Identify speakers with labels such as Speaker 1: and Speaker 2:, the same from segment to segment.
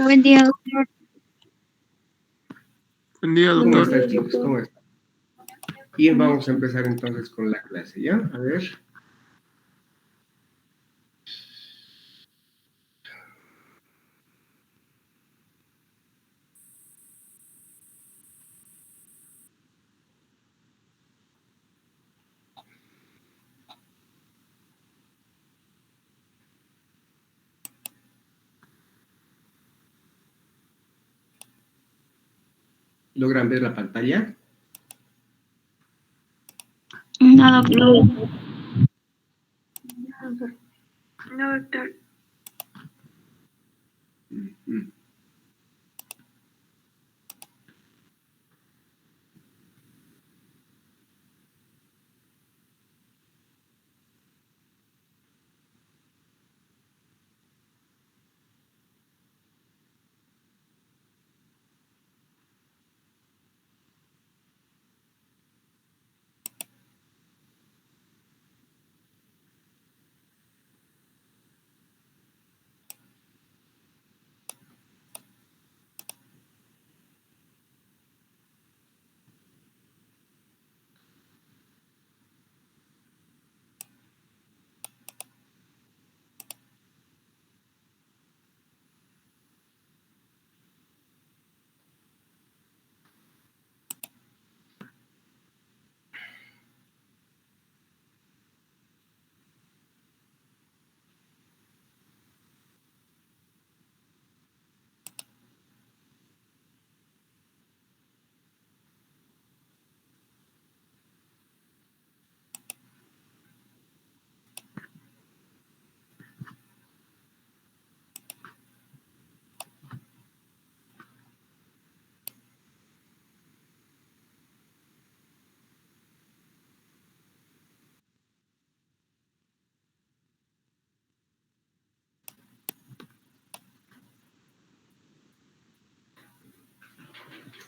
Speaker 1: Buen día, doctor.
Speaker 2: Buen día,
Speaker 3: ¿Cómo
Speaker 2: doctor.
Speaker 3: estás, chicos? ¿Cómo están? Bien, vamos a empezar entonces con la clase, ¿ya? A ver. ¿Logran ver la pantalla?
Speaker 1: No, doctor.
Speaker 4: No, doctor.
Speaker 3: Mm.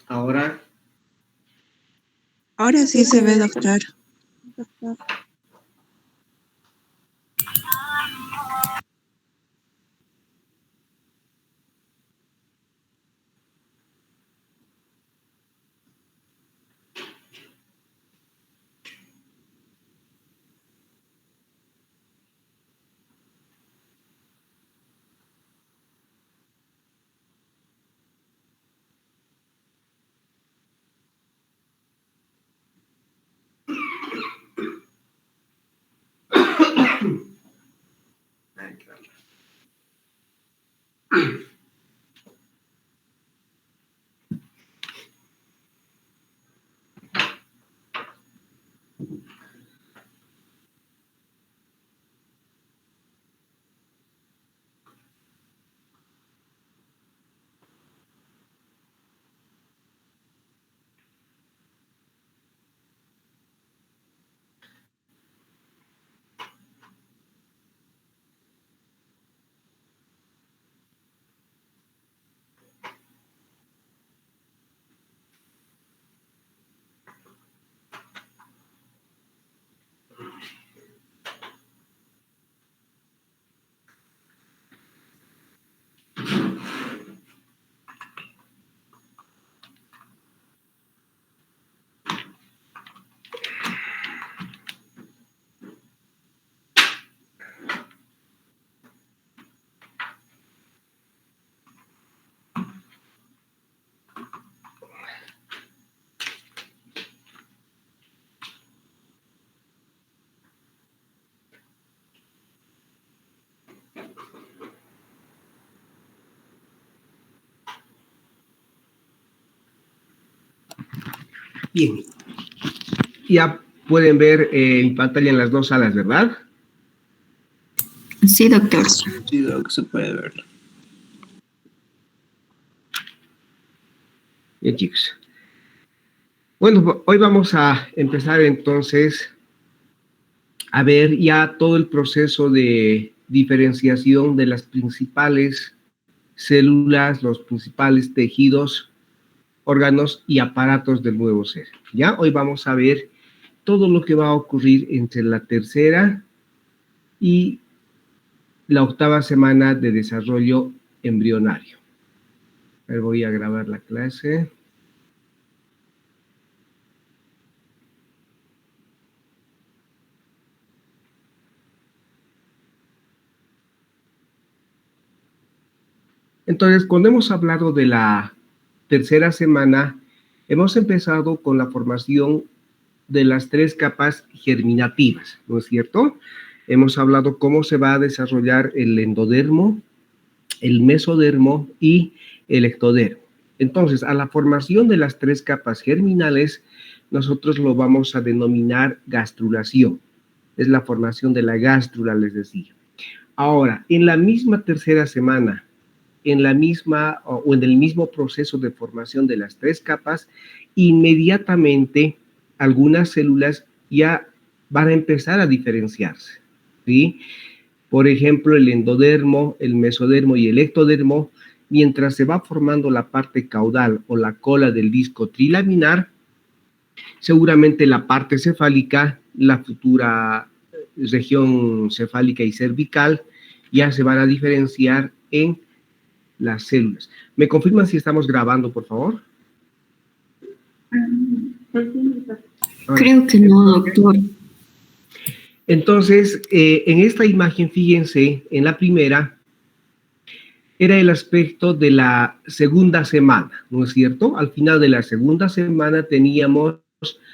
Speaker 3: Ahora,
Speaker 4: Ahora sí se ve, doctor.
Speaker 3: ay, caramba. Bien, ya pueden ver en pantalla en las dos salas, ¿verdad?
Speaker 1: Sí, doctor.
Speaker 2: Sí, doc, se puede ver.
Speaker 3: Bien, chicos. Bueno, hoy vamos a empezar entonces a ver ya todo el proceso de diferenciación de las principales células, los principales tejidos, órganos y aparatos del nuevo ser. Ya hoy vamos a ver todo lo que va a ocurrir entre la tercera y la octava semana de desarrollo embrionario. A ver, voy a grabar la clase. Entonces, cuando hemos hablado de la tercera semana, hemos empezado con la formación de las 3 capas germinativas, ¿no es cierto? Hemos hablado cómo se va a desarrollar el endodermo, el mesodermo y el ectodermo. Entonces, a la formación de las 3 capas germinales, nosotros lo vamos a denominar gastrulación. Es la formación de la gástrula, les decía. Ahora, en la misma tercera semana, en el mismo proceso de formación de las 3 capas, inmediatamente algunas células ya van a empezar a diferenciarse, ¿sí? Por ejemplo, el endodermo, el mesodermo y el ectodermo, mientras se va formando la parte caudal o la cola del disco trilaminar, seguramente la parte cefálica, la futura región cefálica y cervical, ya se van a diferenciar en las células. ¿Me confirman si estamos grabando, por favor?
Speaker 1: Creo que no, doctor.
Speaker 3: Entonces, en esta imagen, fíjense, en la primera, era el aspecto de la segunda semana, ¿no es cierto? Al final de la segunda semana teníamos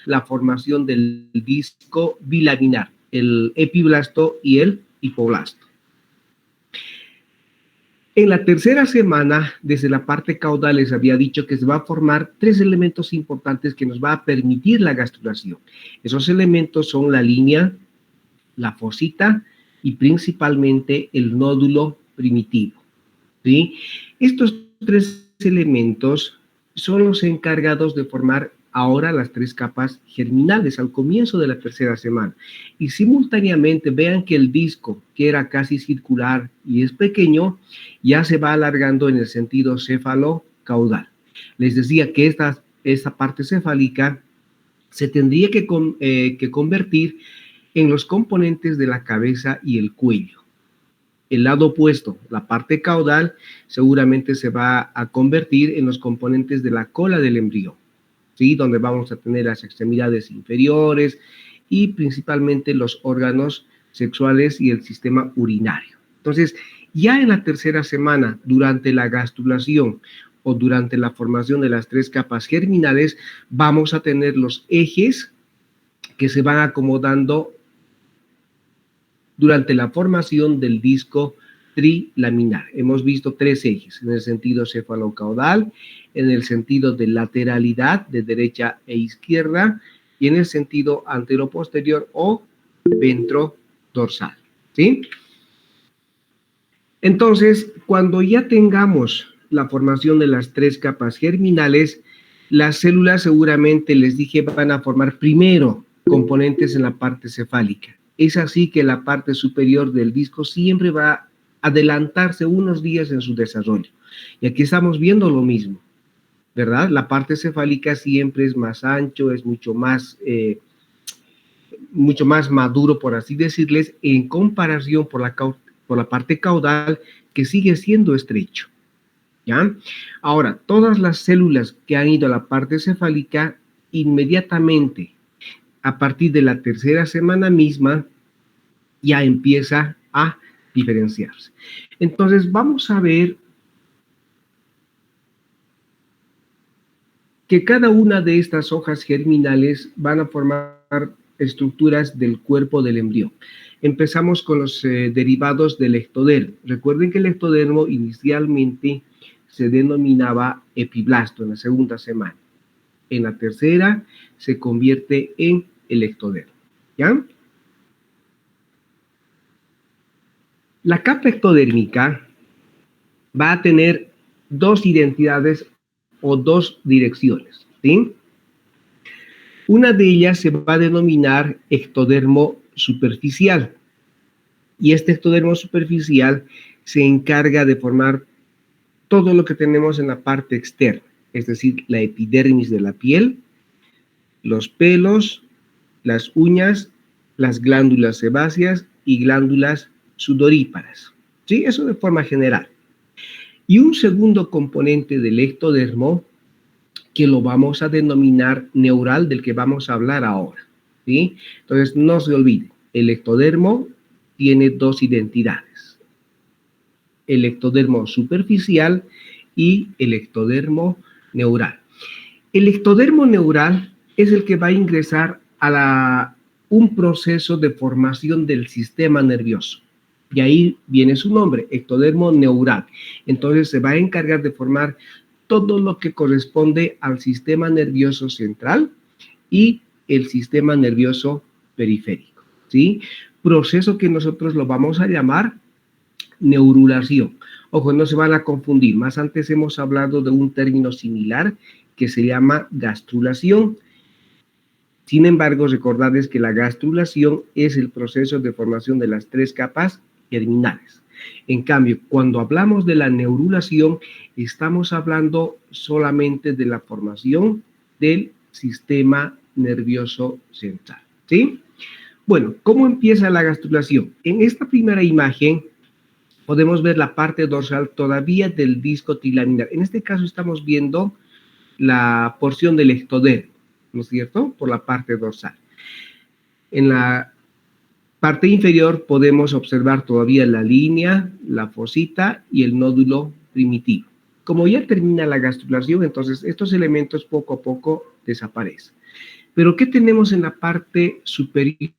Speaker 3: la formación del disco bilaminar, el epiblasto y el hipoblasto. En la tercera semana, desde la parte caudal, les había dicho que se va a formar 3 elementos importantes que nos va a permitir la gastrulación. Esos elementos son la línea, la fosita y principalmente el nódulo primitivo, ¿sí? Estos 3 elementos son los encargados de formar ahora las 3 capas germinales al comienzo de la tercera semana. Y simultáneamente vean que el disco, que era casi circular y es pequeño, ya se va alargando en el sentido céfalo-caudal. Les decía que esta parte cefálica se tendría que convertir en los componentes de la cabeza y el cuello. El lado opuesto, la parte caudal, seguramente se va a convertir en los componentes de la cola del embrión, ¿sí? Donde vamos a tener las extremidades inferiores y principalmente los órganos sexuales y el sistema urinario. Entonces, ya en la tercera semana, durante la gastrulación o durante la formación de las 3 capas germinales, vamos a tener los ejes que se van acomodando durante la formación del disco trilaminar. Hemos visto 3 ejes, en el sentido cefalocaudal, en el sentido de lateralidad, de derecha e izquierda, y en el sentido anteroposterior o ventrodorsal, ¿sí? Entonces, cuando ya tengamos la formación de las 3 capas germinales, las células seguramente, les dije, van a formar primero componentes en la parte cefálica. Es así que la parte superior del disco siempre va a adelantarse unos días en su desarrollo. Y aquí estamos viendo lo mismo, ¿verdad? La parte cefálica siempre es más ancho, es mucho más maduro, por así decirles, en comparación por la parte caudal, que sigue siendo estrecho, ¿ya? Ahora, todas las células que han ido a la parte cefálica, inmediatamente, a partir de la tercera semana misma, ya empieza a diferenciarse. Entonces, vamos a ver que cada una de estas hojas germinales van a formar estructuras del cuerpo del embrión. Empezamos con los derivados del ectodermo. Recuerden que el ectodermo inicialmente se denominaba epiblasto en la segunda semana. En la tercera se convierte en el ectodermo, ¿ya? La capa ectodérmica va a tener 2 identidades o 2 direcciones, ¿sí? Una de ellas se va a denominar ectodermo superficial. Y este ectodermo superficial se encarga de formar todo lo que tenemos en la parte externa, es decir, la epidermis de la piel, los pelos, las uñas, las glándulas sebáceas y glándulas sudoríparas, ¿sí? Eso de forma general. Y un segundo componente del ectodermo que lo vamos a denominar neural, del que vamos a hablar ahora, ¿sí? Entonces, no se olvide, el ectodermo tiene dos identidades: el ectodermo superficial y el ectodermo neural. El ectodermo neural es el que va a ingresar a un proceso de formación del sistema nervioso. Y ahí viene su nombre, ectodermo neural. Entonces se va a encargar de formar todo lo que corresponde al sistema nervioso central y el sistema nervioso periférico, ¿sí? Proceso que nosotros lo vamos a llamar neurulación. Ojo, no se van a confundir. Más antes hemos hablado de un término similar que se llama gastrulación. Sin embargo, recordarles que la gastrulación es el proceso de formación de las 3 capas germinales. En cambio, cuando hablamos de la neurulación, estamos hablando solamente de la formación del sistema nervioso central, ¿sí? Bueno, ¿cómo empieza la gastrulación? En esta primera imagen podemos ver la parte dorsal todavía del disco trilaminar. En este caso estamos viendo la porción del ectodermo, ¿no es cierto?, por la parte dorsal. En la parte inferior podemos observar todavía la línea, la fosita y el nódulo primitivo. Como ya termina la gastrulación, entonces estos elementos poco a poco desaparecen. Pero ¿qué tenemos en la parte superior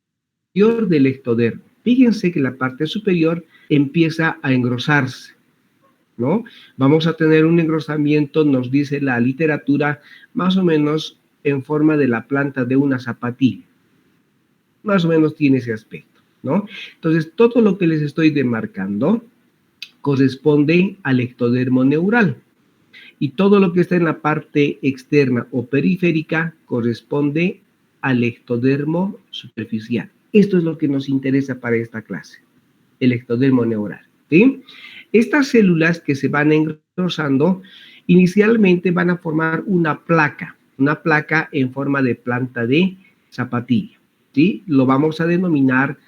Speaker 3: del ectodermo? Fíjense que la parte superior empieza a engrosarse, ¿no? Vamos a tener un engrosamiento, nos dice la literatura, más o menos en forma de la planta de una zapatilla. Más o menos tiene ese aspecto, ¿no? Entonces, todo lo que les estoy demarcando corresponde al ectodermo neural. Y todo lo que está en la parte externa o periférica corresponde al ectodermo superficial. Esto es lo que nos interesa para esta clase, el ectodermo neural, ¿sí? Estas células que se van engrosando, inicialmente van a formar una placa en forma de planta de zapatilla, ¿sí? Lo vamos a denominar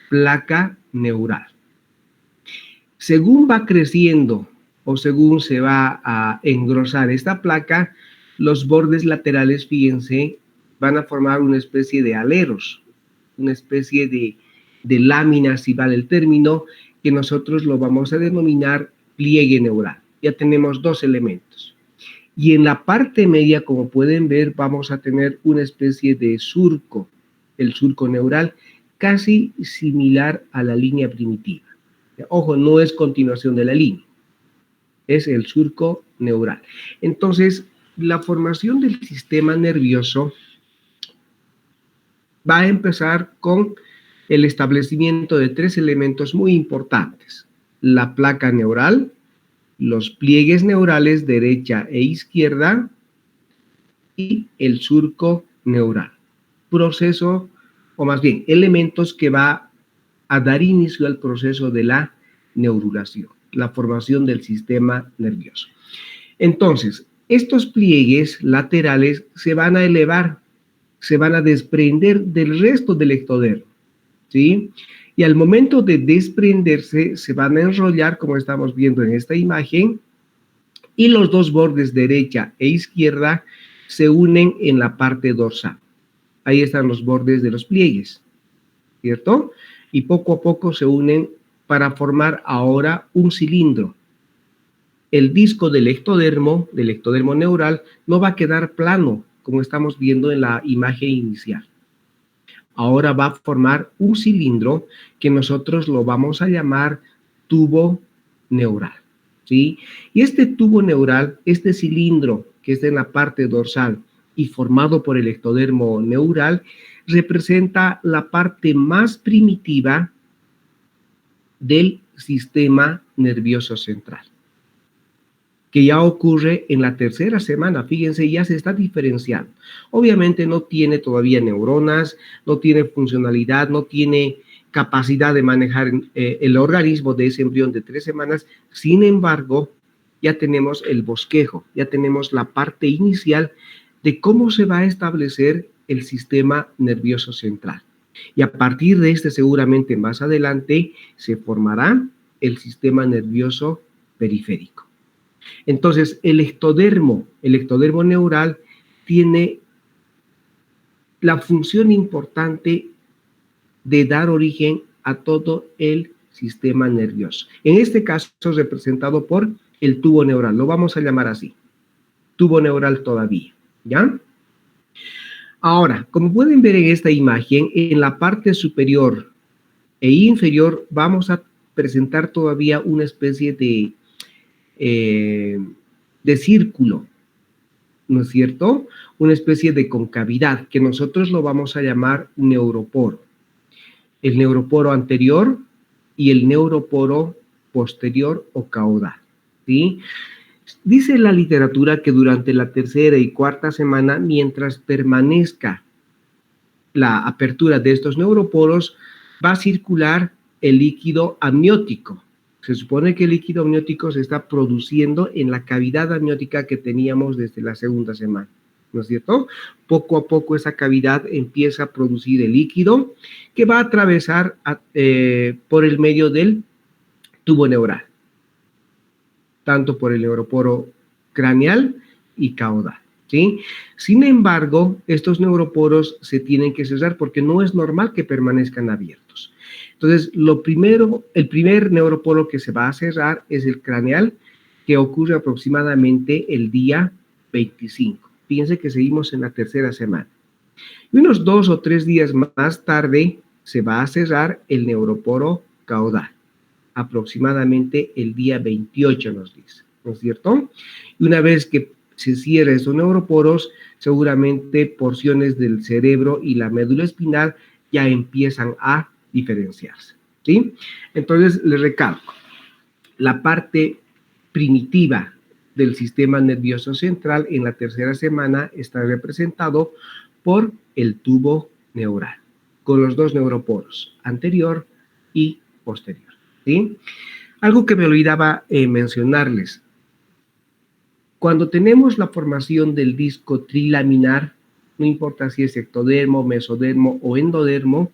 Speaker 3: placa neural. Según va creciendo o según se va a engrosar esta placa, los bordes laterales, fíjense, van a formar una especie de aleros, una especie de lámina, si vale el término, que nosotros lo vamos a denominar pliegue neural. Ya tenemos 2 elementos. Y en la parte media, como pueden ver, vamos a tener una especie de surco, el surco neural, casi similar a la línea primitiva. Ojo, no es continuación de la línea, es el surco neural. Entonces, la formación del sistema nervioso va a empezar con el establecimiento de 3 elementos muy importantes: la placa neural, los pliegues neurales derecha e izquierda y el surco neural. Proceso, o más bien, elementos que va a dar inicio al proceso de la neurulación, la formación del sistema nervioso. Entonces, estos pliegues laterales se van a elevar, se van a desprender del resto del ectodermo, ¿sí? Y al momento de desprenderse, se van a enrollar, como estamos viendo en esta imagen, y los 2 bordes derecha e izquierda se unen en la parte dorsal. Ahí están los bordes de los pliegues, ¿cierto? Y poco a poco se unen para formar ahora un cilindro. El disco del ectodermo neural, no va a quedar plano, como estamos viendo en la imagen inicial. Ahora va a formar un cilindro que nosotros lo vamos a llamar tubo neural, ¿sí? Y este tubo neural, este cilindro que está en la parte dorsal y formado por el ectodermo neural, representa la parte más primitiva del sistema nervioso central, que ya ocurre en la 3ª semana. Fíjense, ya se está diferenciando. Obviamente no tiene todavía neuronas, no tiene funcionalidad, no tiene capacidad de manejar el organismo de ese embrión de 3 semanas. Sin embargo, ya tenemos el bosquejo, ya tenemos la parte inicial de cómo se va a establecer el sistema nervioso central. Y a partir de este, seguramente más adelante, se formará el sistema nervioso periférico. Entonces, el ectodermo neural tiene la función importante de dar origen a todo el sistema nervioso. En este caso, representado por el tubo neural. Lo vamos a llamar así. Tubo neural todavía, ¿ya? Ahora, como pueden ver en esta imagen, en la parte superior e inferior vamos a presentar todavía una especie de círculo, ¿no es cierto? Una especie de concavidad que nosotros lo vamos a llamar neuroporo. El neuroporo anterior y el neuroporo posterior o caudal, ¿sí? Dice la literatura que durante la tercera y cuarta semana, mientras permanezca la apertura de estos neuroporos, va a circular el líquido amniótico. Se supone que el líquido amniótico se está produciendo en la cavidad amniótica que teníamos desde la segunda semana, ¿no es cierto? Poco a poco esa cavidad empieza a producir el líquido que va a atravesar por el medio del tubo neural, tanto por el neuroporo craneal y caudal, ¿sí? Sin embargo, estos neuroporos se tienen que cerrar porque no es normal que permanezcan abiertos. Entonces, el primer neuroporo que se va a cerrar es el craneal, que ocurre aproximadamente el día 25. Fíjense que seguimos en la tercera semana. Y unos 2 o 3 días más tarde se va a cerrar el neuroporo caudal, aproximadamente el día 28 nos dice, ¿no es cierto? Y una vez que se cierren esos neuroporos, seguramente porciones del cerebro y la médula espinal ya empiezan a diferenciarse, ¿sí? Entonces, les recalco, la parte primitiva del sistema nervioso central en la tercera semana está representado por el tubo neural, con los dos neuroporos, anterior y posterior, ¿sí? Algo que me olvidaba mencionarles, cuando tenemos la formación del disco trilaminar, no importa si es ectodermo, mesodermo o endodermo,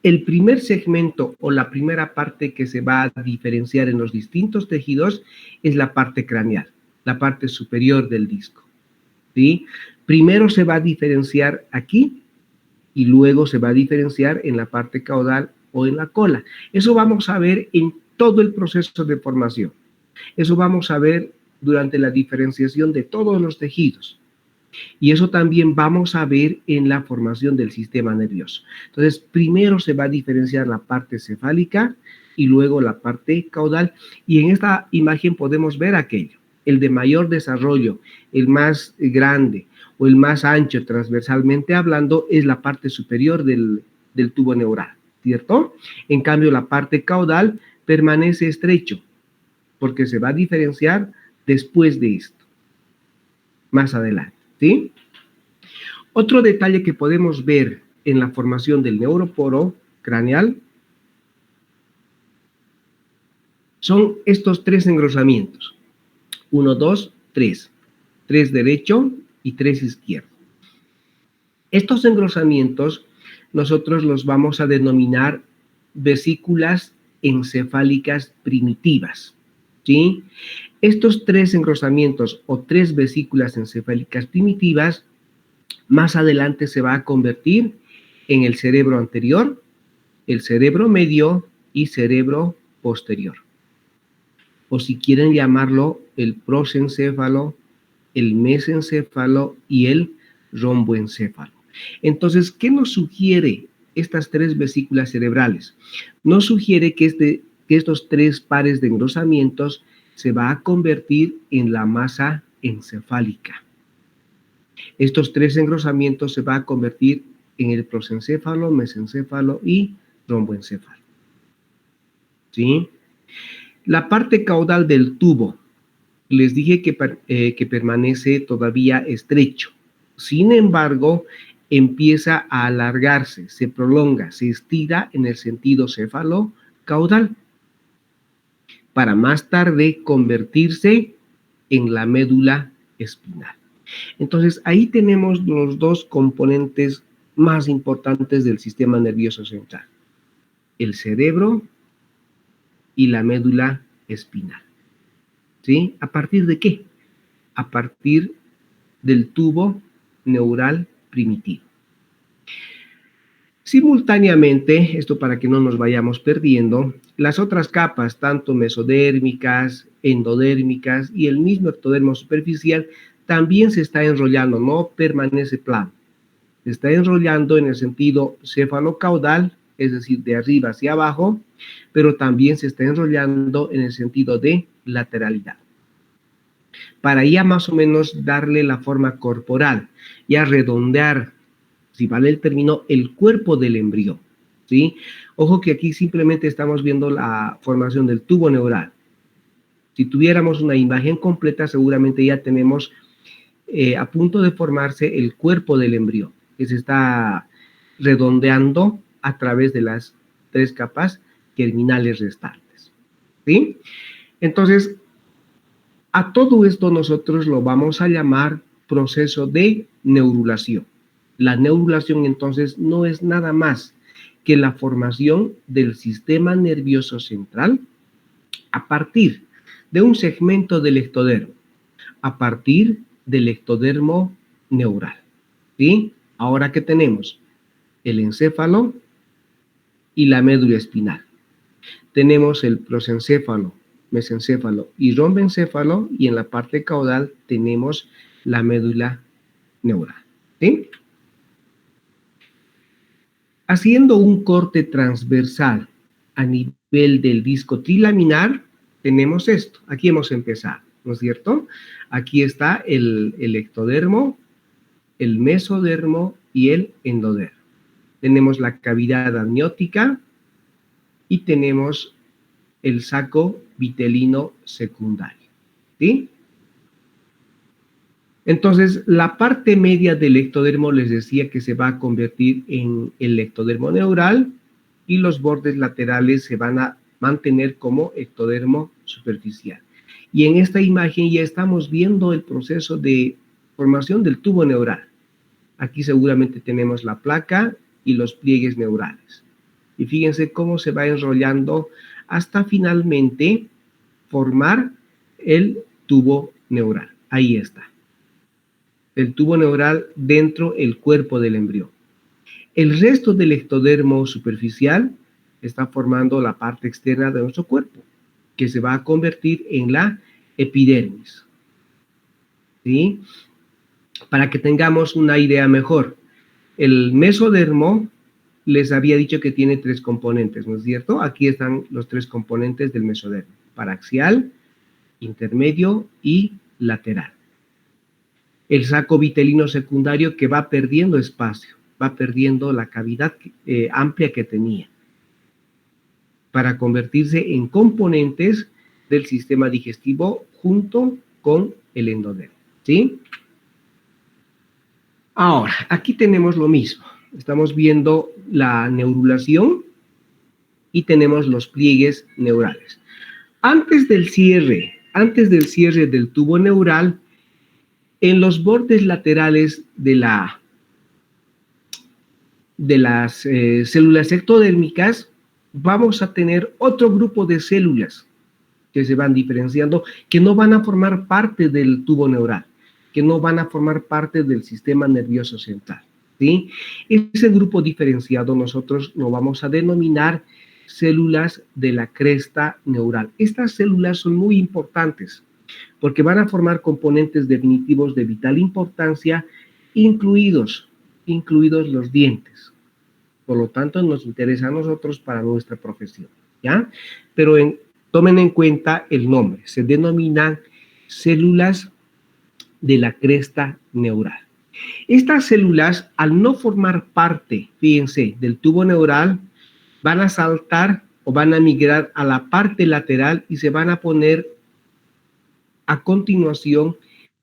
Speaker 3: el primer segmento o la primera parte que se va a diferenciar en los distintos tejidos es la parte craneal, la parte superior del disco, ¿sí? Primero se va a diferenciar aquí y luego se va a diferenciar en la parte caudal o en la cola. Eso vamos a ver en todo el proceso de formación. Eso vamos a ver durante la diferenciación de todos los tejidos. Y eso también vamos a ver en la formación del sistema nervioso. Entonces, primero se va a diferenciar la parte cefálica y luego la parte caudal. Y en esta imagen podemos ver aquello. El de mayor desarrollo, el más grande o el más ancho transversalmente hablando, es la parte superior del tubo neural, ¿cierto? En cambio, la parte caudal permanece estrecho porque se va a diferenciar después de esto, más adelante, ¿sí? Otro detalle que podemos ver en la formación del neuroporo craneal son estos 3 engrosamientos. 1, 2, 3. 3 derecho y 3 izquierdo. Estos engrosamientos nosotros los vamos a denominar vesículas encefálicas primitivas, ¿sí? Estos 3 engrosamientos o 3 vesículas encefálicas primitivas más adelante se va a convertir en el cerebro anterior, el cerebro medio y cerebro posterior. O si quieren llamarlo el prosencéfalo, el mesencéfalo y el romboencéfalo. Entonces, ¿qué nos sugiere estas 3 vesículas cerebrales? Nos sugiere que estos 3 pares de engrosamientos se va a convertir en la masa encefálica. Estos 3 engrosamientos se va a convertir en el prosencéfalo, mesencéfalo y romboencéfalo, ¿sí? La parte caudal del tubo, les dije que permanece todavía estrecho. Sin embargo, empieza a alargarse, se prolonga, se estira en el sentido céfalo-caudal, para más tarde convertirse en la médula espinal. Entonces, ahí tenemos los 2 componentes más importantes del sistema nervioso central, el cerebro y la médula espinal. ¿Sí? ¿A partir de qué? A partir del tubo neural primitivo. Simultáneamente, esto para que no nos vayamos perdiendo, las otras capas, tanto mesodérmicas, endodérmicas y el mismo ectodermo superficial, también se está enrollando, no permanece plano. Se está enrollando en el sentido cefalocaudal, es decir, de arriba hacia abajo, pero también se está enrollando en el sentido de lateralidad. Para ya más o menos darle la forma corporal, ya redondear, si vale el término, el cuerpo del embrión, ¿sí? Ojo que aquí simplemente estamos viendo la formación del tubo neural. Si tuviéramos una imagen completa, seguramente ya tenemos a punto de formarse el cuerpo del embrión, que se está redondeando a través de las 3 capas germinales restantes, ¿sí? Entonces, a todo esto nosotros lo vamos a llamar proceso de neurulación. La neurulación, entonces, no es nada más que la formación del sistema nervioso central a partir de un segmento del ectodermo, a partir del ectodermo neural, ¿sí? Ahora, ¿qué tenemos? El encéfalo y la médula espinal. Tenemos el prosencéfalo, mesencéfalo y rombencéfalo, y en la parte caudal tenemos la médula neural, ¿sí? Haciendo un corte transversal a nivel del disco trilaminar, tenemos esto. Aquí hemos empezado, ¿no es cierto? Aquí está el ectodermo, el mesodermo y el endodermo. Tenemos la cavidad amniótica y tenemos el saco vitelino secundario, ¿sí? Entonces, la parte media del ectodermo les decía que se va a convertir en el ectodermo neural y los bordes laterales se van a mantener como ectodermo superficial. Y en esta imagen ya estamos viendo el proceso de formación del tubo neural. Aquí seguramente tenemos la placa y los pliegues neurales. Y fíjense cómo se va enrollando hasta finalmente formar el tubo neural. Ahí está. El tubo neural dentro del cuerpo del embrión. El resto del ectodermo superficial está formando la parte externa de nuestro cuerpo, que se va a convertir en la epidermis, ¿sí? Para que tengamos una idea mejor, el mesodermo les había dicho que tiene 3 componentes, ¿no es cierto? Aquí están los 3 componentes del mesodermo: paraxial, intermedio y lateral. El saco vitelino secundario, que va perdiendo espacio, va perdiendo la cavidad amplia que tenía, para convertirse en componentes del sistema digestivo junto con el endodermo, ¿sí? Ahora, aquí tenemos lo mismo. Estamos viendo la neurulación y tenemos los pliegues neurales. Antes del cierre del tubo neural, en los bordes laterales de las células ectodérmicas, vamos a tener otro grupo de células que se van diferenciando, que no van a formar parte del tubo neural, que no van a formar parte del sistema nervioso central, ¿sí? Ese grupo diferenciado nosotros lo vamos a denominar células de la cresta neural. Estas células son muy importantes porque van a formar componentes definitivos de vital importancia, incluidos los dientes. Por lo tanto, nos interesa a nosotros para nuestra profesión, ¿ya? Pero tomen en cuenta el nombre. Se denominan células de la cresta neural. Estas células, al no formar parte, fíjense, del tubo neural, van a saltar o van a migrar a la parte lateral y se van a poner a continuación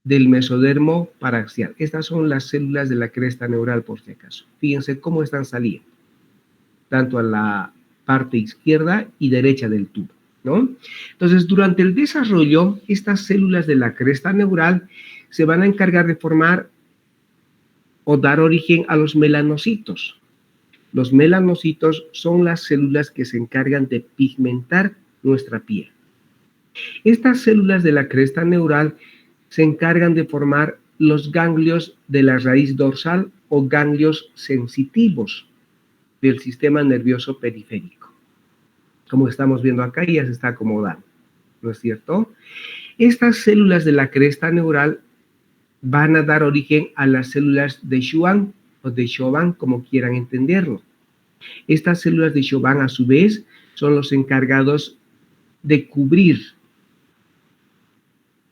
Speaker 3: del mesodermo paraxial. Estas son las células de la cresta neural, por si acaso. Fíjense cómo están saliendo, tanto a la parte izquierda y derecha del tubo, ¿no? Entonces, durante el desarrollo, estas células de la cresta neural se van a encargar de formar o dar origen a los melanocitos. Los melanocitos son las células que se encargan de pigmentar nuestra piel. Estas células de la cresta neural se encargan de formar los ganglios de la raíz dorsal o ganglios sensitivos del sistema nervioso periférico. Como estamos viendo acá, ya se está acomodando, ¿no es cierto? Estas células de la cresta neural van a dar origen a las células de Schwann o de Chauvin, como quieran entenderlo. Estas células de Chauvin, a su vez, son los encargados de cubrir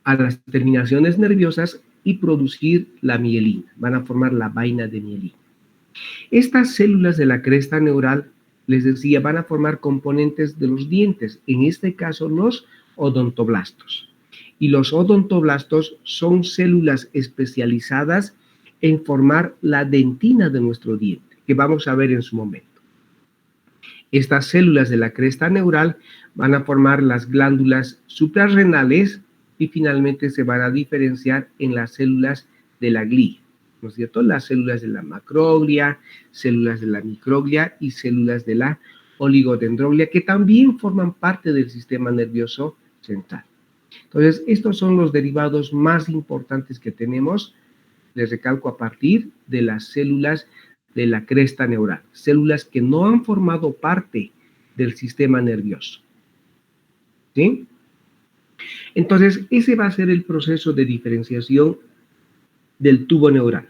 Speaker 3: a las terminaciones nerviosas y producir la mielina. Van a formar la vaina de mielina. Estas células de la cresta neural, les decía, van a formar componentes de los dientes, en este caso los odontoblastos. Y los odontoblastos son células especializadas en formar la dentina de nuestro diente, que vamos a ver en su momento. Estas células de la cresta neural van a formar las glándulas suprarrenales y finalmente se van a diferenciar en las células de la glía, ¿no es cierto? Las células de la macroglia, células de la microglia y células de la oligodendroglia, que también forman parte del sistema nervioso central. Entonces, estos son los derivados más importantes que tenemos, les recalco, a partir de las células de la cresta neural, células que no han formado parte del sistema nervioso. ¿Sí? Entonces, ese va a ser el proceso de diferenciación del tubo neural.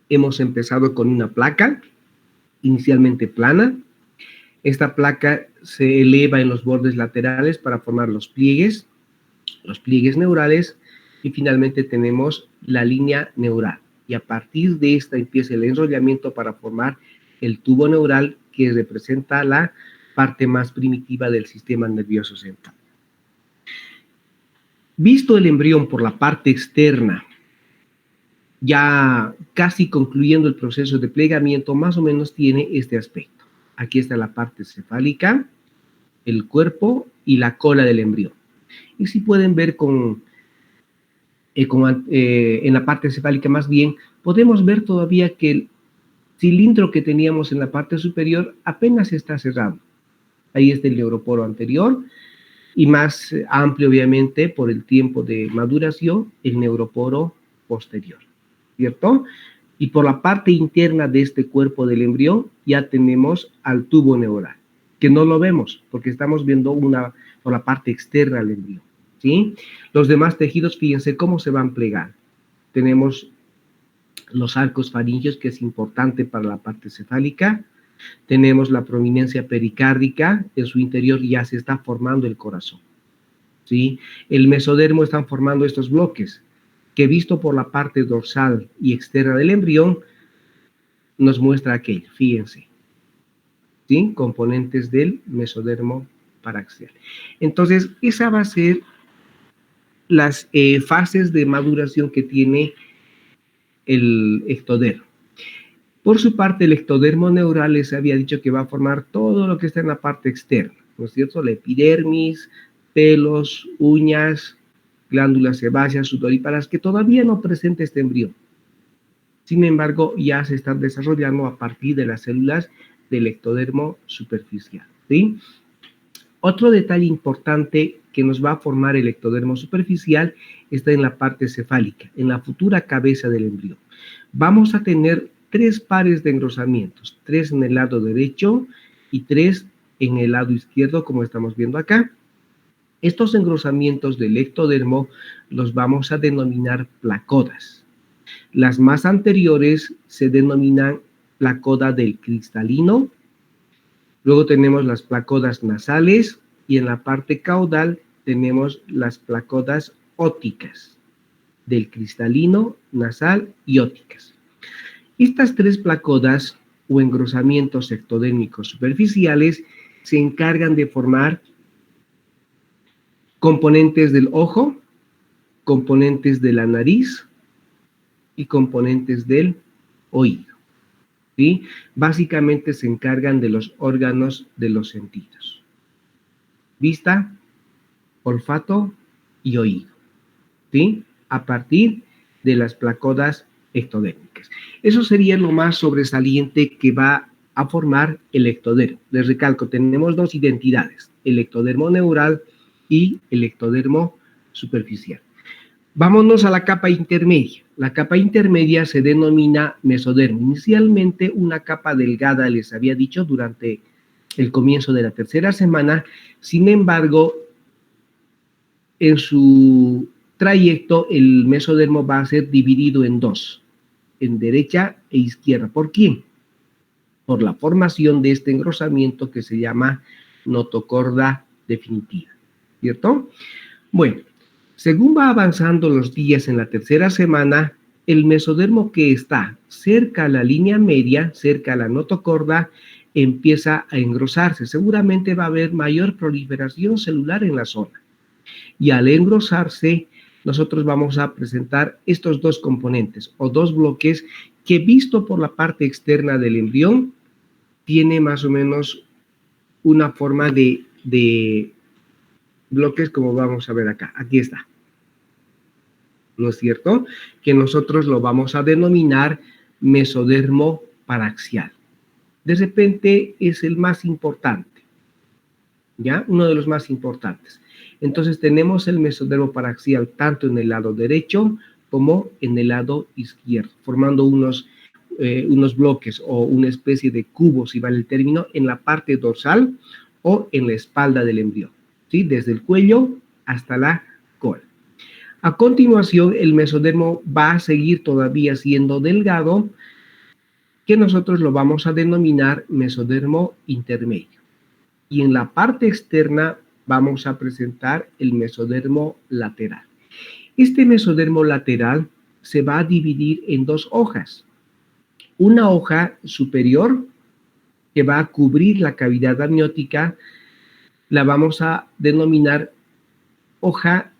Speaker 3: Hemos empezado con una placa, inicialmente plana. Esta placa se eleva en los bordes laterales para formar los pliegues neurales, y finalmente tenemos la línea neural. Y a partir de esta empieza el enrollamiento para formar el tubo neural, que representa la parte más primitiva del sistema nervioso central. Visto el embrión por la parte externa, ya casi concluyendo el proceso de plegamiento, más o menos tiene este aspecto. Aquí está la parte cefálica, el cuerpo y la cola del embrión. Y si pueden ver en la parte cefálica más bien, podemos ver todavía que el cilindro que teníamos en la parte superior apenas está cerrado. Ahí está el neuroporo anterior y más amplio, obviamente, por el tiempo de maduración, el neuroporo posterior, ¿cierto? Y por la parte interna de este cuerpo del embrión ya tenemos al tubo neural, que no lo vemos porque estamos viendo por la parte externa del embrión, ¿sí? Los demás tejidos, fíjense cómo se van plegando. Tenemos los arcos faringios, que es importante para la parte cefálica. Tenemos la prominencia pericárdica, en su interior ya se está formando el corazón, ¿sí? El mesodermo están formando estos bloques, que visto por la parte dorsal y externa del embrión, nos muestra aquello, fíjense, ¿sí? Componentes del mesodermo paraxial. Entonces, esa va a ser las fases de maduración que tiene el ectodermo. Por su parte, el ectodermo neural les había dicho que va a formar todo lo que está en la parte externa, ¿no es cierto? La epidermis, pelos, uñas, glándulas sebáceas, sudoríparas, que todavía no presenta este embrión. Sin embargo, ya se están desarrollando a partir de las células del ectodermo superficial, ¿sí? Otro detalle importante que nos va a formar el ectodermo superficial está en la parte cefálica, en la futura cabeza del embrión. Vamos a tener 3 pares de engrosamientos, 3 en el lado derecho y 3 en el lado izquierdo, como estamos viendo acá. Estos engrosamientos del ectodermo los vamos a denominar placodas. Las más anteriores se denominan placoda del cristalino. Luego tenemos las placodas nasales y en la parte caudal tenemos las placodas ópticas del cristalino, nasal y ópticas. Estas 3 placodas o engrosamientos ectodérmicos superficiales se encargan de formar componentes del ojo, componentes de la nariz y componentes del oído, ¿sí? Básicamente se encargan de los órganos de los sentidos: vista, olfato y oído, ¿sí? A partir de las placodas ectodérmicas. Eso sería lo más sobresaliente que va a formar el ectodermo. Les recalco, tenemos dos identidades, el ectodermo neural y el ectodermo superficial. Vámonos a la capa intermedia. La capa intermedia se denomina mesodermo. Inicialmente una capa delgada, les había dicho, durante el comienzo de la tercera semana. Sin embargo, en su trayecto, el mesodermo va a ser dividido en dos, en derecha e izquierda. ¿Por quién? Por la formación de este engrosamiento que se llama notocorda definitiva, ¿cierto? Bueno, según va avanzando los días en la tercera semana, el mesodermo que está cerca a la línea media, cerca a la notocorda, empieza a engrosarse. Seguramente va a haber mayor proliferación celular en la zona. Y al engrosarse, nosotros vamos a presentar estos dos componentes o dos bloques que, visto por la parte externa del embrión, tiene más o menos una forma de bloques como vamos a ver acá. Aquí está. ¿No es cierto? Que nosotros lo vamos a denominar mesodermo paraxial. De repente es el más importante, ¿ya? Uno de los más importantes. Entonces tenemos el mesodermo paraxial tanto en el lado derecho como en el lado izquierdo, formando unos bloques o una especie de cubo, si vale el término, en la parte dorsal o en la espalda del embrión, ¿sí? Desde el cuello hasta la cola. A continuación, el mesodermo va a seguir todavía siendo delgado, que nosotros lo vamos a denominar mesodermo intermedio. Y en la parte externa vamos a presentar el mesodermo lateral. Este mesodermo lateral se va a dividir en dos hojas. Una hoja superior que va a cubrir la cavidad amniótica, la vamos a denominar hoja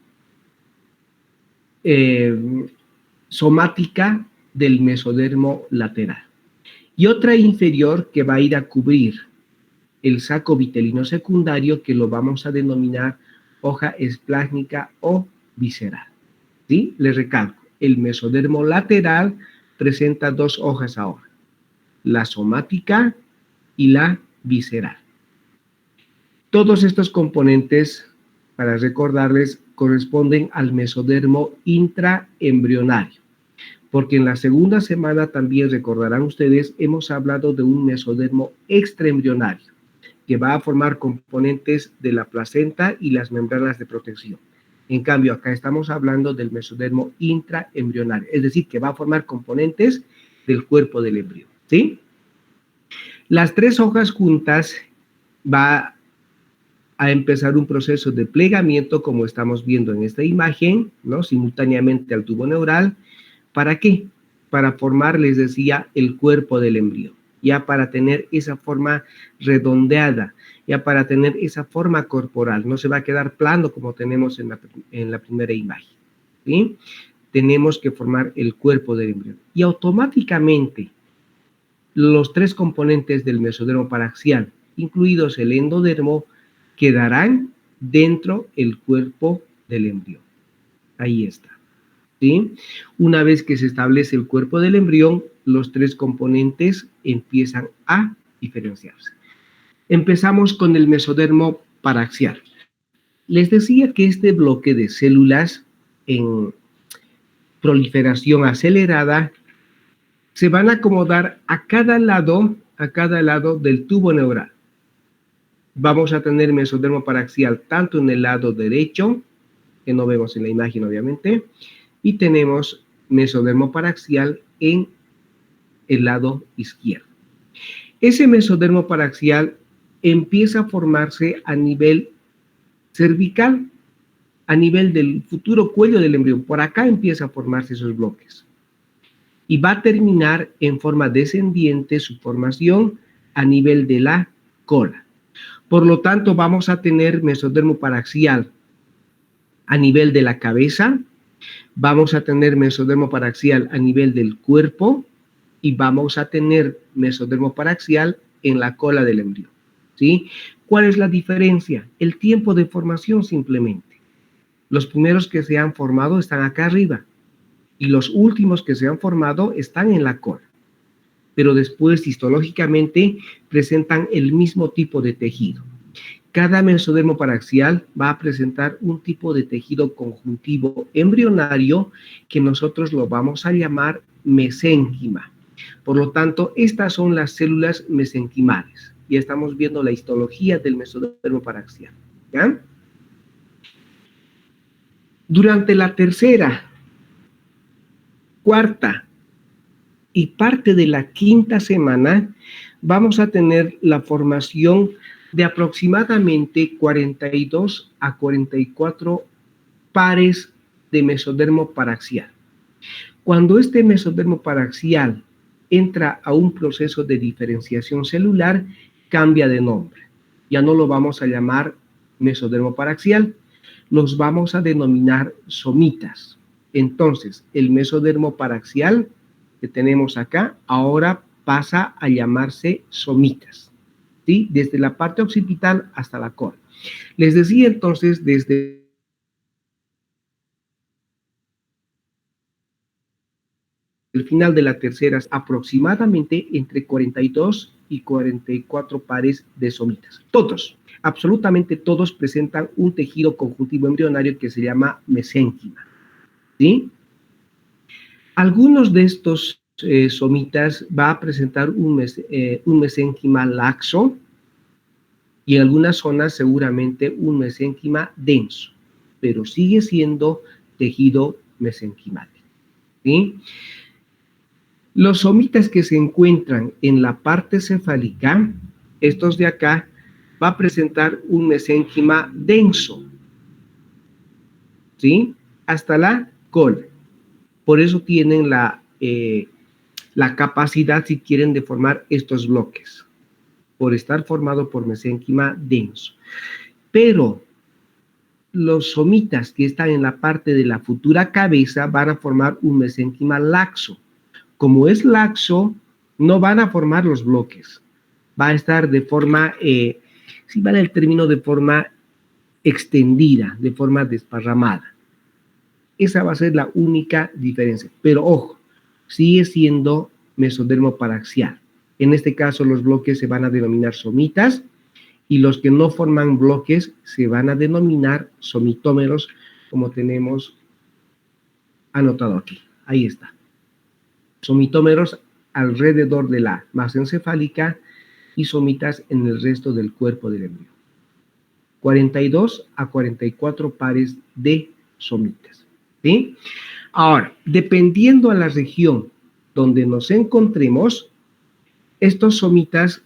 Speaker 3: somática del mesodermo lateral. Y otra inferior que va a ir a cubrir el saco vitelino secundario, que lo vamos a denominar hoja esplásnica o visceral. ¿Sí? Les recalco, el mesodermo lateral presenta dos hojas ahora, la somática y la visceral. Todos estos componentes, para recordarles, corresponden al mesodermo intraembrionario, porque en la segunda semana también recordarán ustedes, hemos hablado de un mesodermo extraembrionario, que va a formar componentes de la placenta y las membranas de protección. En cambio, acá estamos hablando del mesodermo intraembrionario, es decir, que va a formar componentes del cuerpo del embrión, ¿sí? Las tres hojas juntas va a empezar un proceso de plegamiento, como estamos viendo en esta imagen, ¿no? Simultáneamente al tubo neural. ¿Para qué? Para formar, les decía, el cuerpo del embrión, ya para tener esa forma redondeada, ya para tener esa forma corporal. No se va a quedar plano como tenemos en la primera imagen, ¿sí? Tenemos que formar el cuerpo del embrión. Y automáticamente los tres componentes del mesodermo paraxial, incluidos el endodermo, quedarán dentro del cuerpo del embrión. Ahí está, ¿sí? Una vez que se establece el cuerpo del embrión, los tres componentes empiezan a diferenciarse. Empezamos con el mesodermo paraxial. Les decía que este bloque de células en proliferación acelerada se van a acomodar a cada lado del tubo neural. Vamos a tener mesodermo paraxial tanto en el lado derecho, que no vemos en la imagen obviamente, y tenemos mesodermo paraxial en el lado izquierdo. Ese mesodermo paraxial empieza a formarse a nivel cervical, a nivel del futuro cuello del embrión. Por acá empieza a formarse esos bloques. Y va a terminar en forma descendiente su formación a nivel de la cola. Por lo tanto, vamos a tener mesodermo paraxial a nivel de la cabeza, vamos a tener mesodermo paraxial a nivel del cuerpo y vamos a tener mesodermo paraxial en la cola del embrión, ¿sí? ¿Cuál es la diferencia? El tiempo de formación simplemente. Los primeros que se han formado están acá arriba y los últimos que se han formado están en la cola. pero después histológicamente presentan el mismo tipo de tejido. Cada mesodermo paraxial va a presentar un tipo de tejido conjuntivo embrionario que nosotros lo vamos a llamar mesénquima. Por lo tanto, estas son las células mesenquimales. Ya estamos viendo la histología del mesodermo paraxial. ¿Ya? Durante la tercera, cuarta y parte de la quinta semana, vamos a tener la formación de aproximadamente 42 a 44 pares de mesodermo paraxial. Cuando este mesodermo paraxial entra a un proceso de diferenciación celular, cambia de nombre. Ya no lo vamos a llamar mesodermo paraxial, los vamos a denominar somitas. Entonces, el mesodermo paraxial que tenemos acá, ahora pasa a llamarse somitas, ¿sí? Desde la parte occipital hasta la cola. Les decía entonces, desde el final de la tercera, aproximadamente entre 42 y 44 pares de somitas. Todos, absolutamente todos presentan un tejido conjuntivo embrionario que se llama mesénquima, ¿sí? Algunos de estos somitas va a presentar un mesénquima laxo y en algunas zonas seguramente un mesénquima denso, pero sigue siendo tejido mesenquimal, ¿sí? Los somitas que se encuentran en la parte cefálica, estos de acá, va a presentar un mesénquima denso, ¿sí? Hasta la cola. Por eso tienen la capacidad, si quieren, de formar estos bloques, por estar formado por mesénquima denso. Pero los somitas que están en la parte de la futura cabeza van a formar un mesénquima laxo. Como es laxo, no van a formar los bloques. Va a estar de forma, si vale el término, de forma extendida, de forma desparramada. Esa va a ser la única diferencia. Pero ojo, sigue siendo mesodermo paraxial. En este caso, los bloques se van a denominar somitas y los que no forman bloques se van a denominar somitómeros, como tenemos anotado aquí. Ahí está. Somitómeros alrededor de la masa encefálica y somitas en el resto del cuerpo del embrión. 42 a 44 pares de somitas, ¿sí? Ahora, dependiendo a la región donde nos encontremos, estos somitas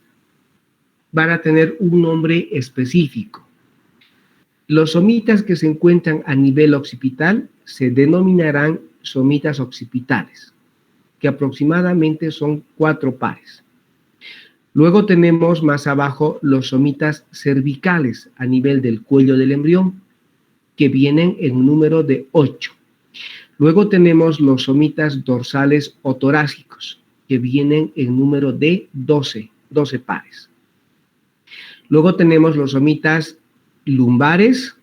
Speaker 3: van a tener un nombre específico. Los somitas que se encuentran a nivel occipital se denominarán somitas occipitales, que aproximadamente son 4 pares. Luego tenemos más abajo los somitas cervicales a nivel del cuello del embrión, que vienen en un número de 8. Luego tenemos los somitas dorsales o torácicos, que vienen en número de 12 pares. Luego tenemos los somitas lumbares,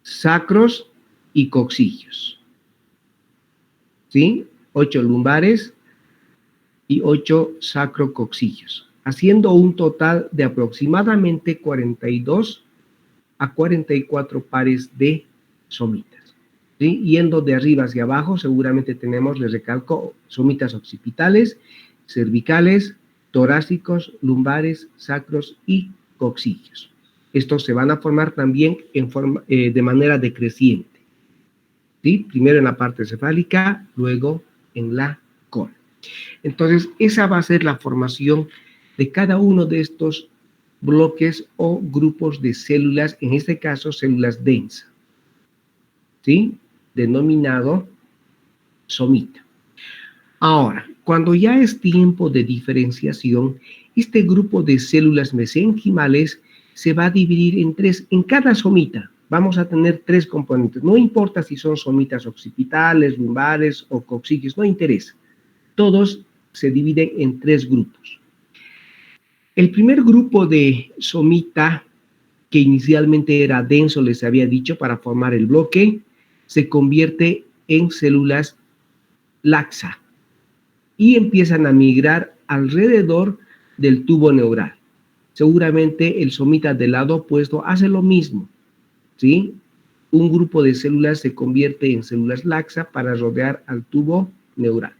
Speaker 3: sacros y coccígeos, ¿sí? 8 lumbares y 8 sacrococcígeos, haciendo un total de aproximadamente 42 a 44 pares de somitas, ¿sí? Yendo de arriba hacia abajo, seguramente tenemos, les recalco, somitas occipitales, cervicales, torácicos, lumbares, sacros y coccígeos. Estos se van a formar también de manera decreciente, ¿sí? Primero en la parte cefálica, luego en la cola. Entonces, esa va a ser la formación de cada uno de estos bloques o grupos de células, en este caso células densas, ¿sí? Denominado somita. Ahora, cuando ya es tiempo de diferenciación, este grupo de células mesenquimales se va a dividir en 3. En cada somita vamos a tener 3 componentes. No importa si son somitas occipitales, lumbares o coccígeos, no interesa. Todos se dividen en 3 grupos. El primer grupo de somita, que inicialmente era denso, les había dicho, para formar el bloque, se convierte en células laxa, y empiezan a migrar alrededor del tubo neural. Seguramente el somita del lado opuesto hace lo mismo, ¿sí? Un grupo de células se convierte en células laxa para rodear al tubo neural.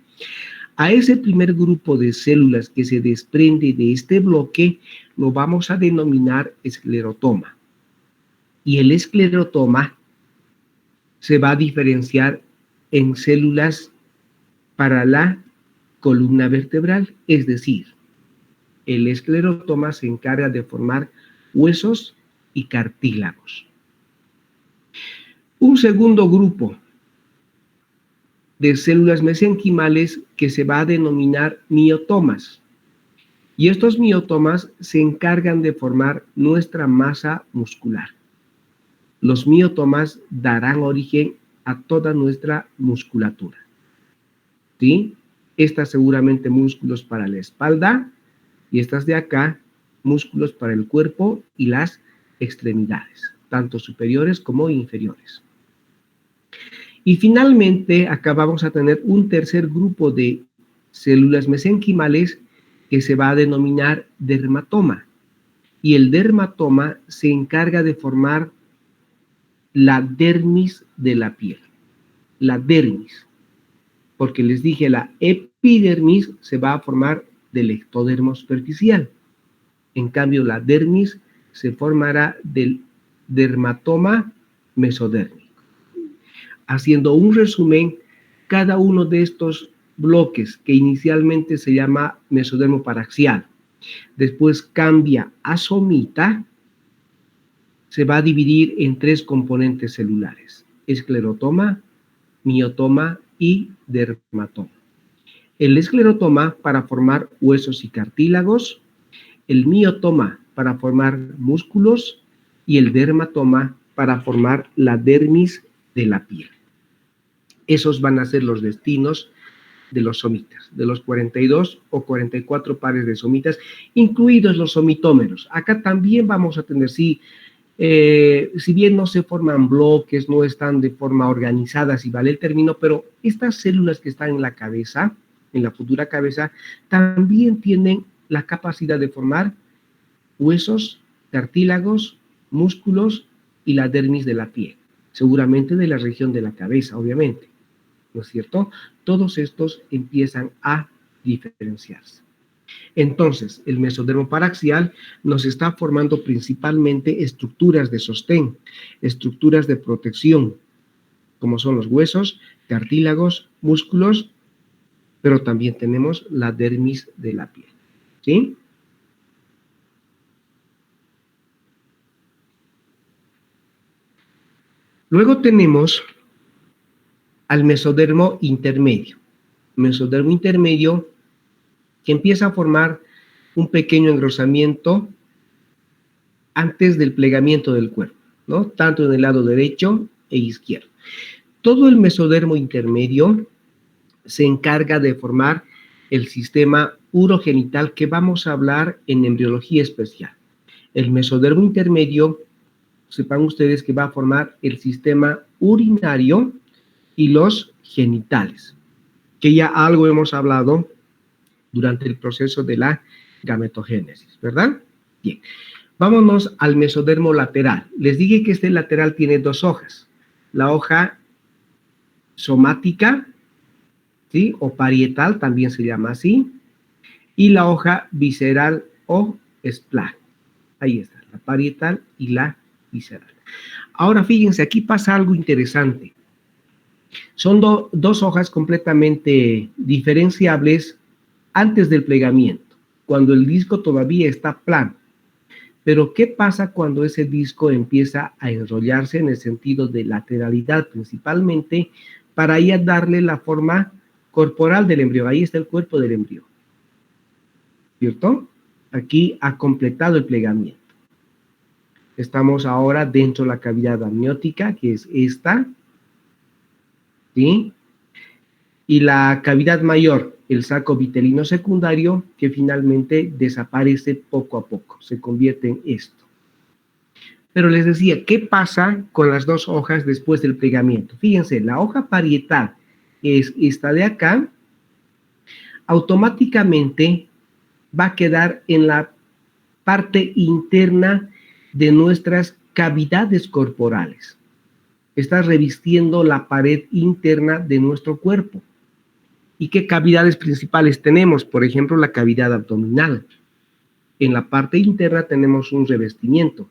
Speaker 3: A ese primer grupo de células que se desprende de este bloque lo vamos a denominar esclerotoma. Y el esclerotoma se va a diferenciar en células para la columna vertebral, es decir, el esclerotoma se encarga de formar huesos y cartílagos. Un segundo grupo de células mesenquimales que se va a denominar miotomas. Y estos miotomas se encargan de formar nuestra masa muscular. Los miotomas darán origen a toda nuestra musculatura. ¿Sí? Estas seguramente músculos para la espalda y estas de acá, músculos para el cuerpo y las extremidades, tanto superiores como inferiores. Y finalmente, acá vamos a tener un tercer grupo de células mesenquimales que se va a denominar dermatoma. Y el dermatoma se encarga de formar la dermis de la piel. La dermis. Porque les dije, la epidermis se va a formar del ectodermo superficial. En cambio, la dermis se formará del dermatoma mesodérmico. Haciendo un resumen, cada uno de estos bloques que inicialmente se llama mesodermo paraxial, después cambia a somita, se va a dividir en tres componentes celulares: esclerotoma, miotoma y dermatoma. El esclerotoma para formar huesos y cartílagos, el miotoma para formar músculos y el dermatoma para formar la dermis de la piel. Esos van a ser los destinos de los somitas, de los 42 o 44 pares de somitas, incluidos los somitómeros. Acá también vamos a tener, si bien no se forman bloques, no están de forma organizada, si vale el término, pero estas células que están en la cabeza, en la futura cabeza, también tienen la capacidad de formar huesos, cartílagos, músculos y la dermis de la piel, seguramente de la región de la cabeza, obviamente, ¿no es cierto? Todos estos empiezan a diferenciarse. Entonces, el mesodermo paraxial nos está formando principalmente estructuras de sostén, estructuras de protección, como son los huesos, cartílagos, músculos, pero también tenemos la dermis de la piel, ¿sí? Luego tenemos al mesodermo intermedio. Mesodermo intermedio que empieza a formar un pequeño engrosamiento antes del plegamiento del cuerpo, ¿no? Tanto en el lado derecho e izquierdo. Todo el mesodermo intermedio se encarga de formar el sistema urogenital que vamos a hablar en embriología especial. El mesodermo intermedio, sepan ustedes que va a formar el sistema urinario y los genitales, que ya algo hemos hablado durante el proceso de la gametogénesis, ¿verdad? Bien, vámonos al mesodermo lateral. Les dije que este lateral tiene dos hojas, la hoja somática, ¿sí? O parietal, también se llama así, y la hoja visceral o esplá. Ahí está, la parietal y la visceral. Ahora fíjense, aquí pasa algo interesante. Son dos hojas completamente diferenciables antes del plegamiento, cuando el disco todavía está plano. Pero ¿qué pasa cuando ese disco empieza a enrollarse en el sentido de lateralidad principalmente para ya darle la forma corporal del embrión? Ahí está el cuerpo del embrión, ¿cierto? Aquí ha completado el plegamiento. Estamos ahora dentro de la cavidad amniótica, que es esta, ¿sí? Y la cavidad mayor, el saco vitelino secundario, que finalmente desaparece poco a poco, se convierte en esto. Pero les decía, ¿qué pasa con las dos hojas después del plegamiento? Fíjense, la hoja parietal es esta de acá. automáticamente va a quedar en la parte interna de nuestras cavidades corporales. Está revistiendo la pared interna de nuestro cuerpo. ¿Y qué cavidades principales tenemos? Por ejemplo, la cavidad abdominal. En la parte interna tenemos un revestimiento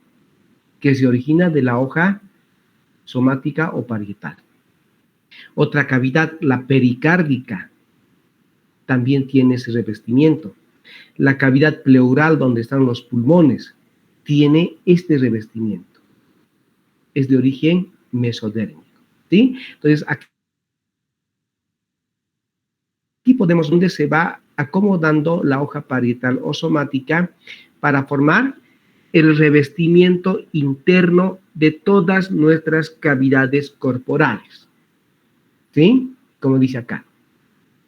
Speaker 3: que se origina de la hoja somática o parietal. Otra cavidad, la pericárdica, también tiene ese revestimiento. La cavidad pleural, donde están los pulmones, tiene este revestimiento. Es de origen mesodérmico, ¿sí? Entonces, aquí podemos ver dónde se va acomodando la hoja parietal o somática para formar el revestimiento interno de todas nuestras cavidades corporales, ¿sí? Como dice acá,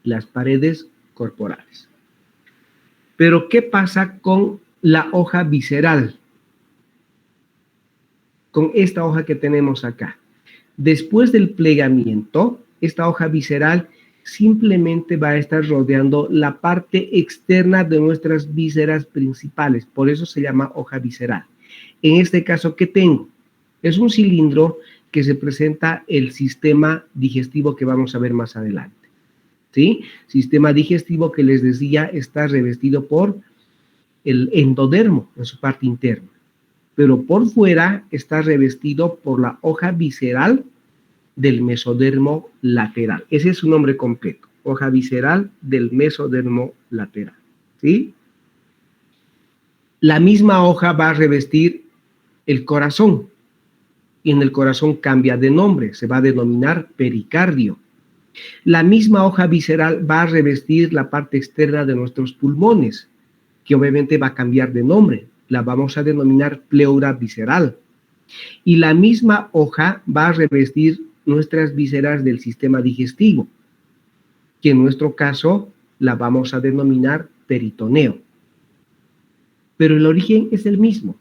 Speaker 3: las paredes corporales. Pero, ¿qué pasa con la hoja visceral? Con esta hoja que tenemos acá. Después del plegamiento, esta hoja visceral simplemente va a estar rodeando la parte externa de nuestras vísceras principales. Por eso se llama hoja visceral. En este caso, ¿qué tengo? Es un cilindro que se presenta el sistema digestivo que vamos a ver más adelante, ¿sí? Sistema digestivo que les decía está revestido por el endodermo en su parte interna, pero por fuera está revestido por la hoja visceral del mesodermo lateral. Ese es su nombre completo, hoja visceral del mesodermo lateral, ¿sí? La misma hoja va a revestir el corazón, y en el corazón cambia de nombre, se va a denominar pericardio. La misma hoja visceral va a revestir la parte externa de nuestros pulmones, que obviamente va a cambiar de nombre, la vamos a denominar pleura visceral. Y la misma hoja va a revestir nuestras vísceras del sistema digestivo, que en nuestro caso la vamos a denominar peritoneo. Pero el origen es el mismo.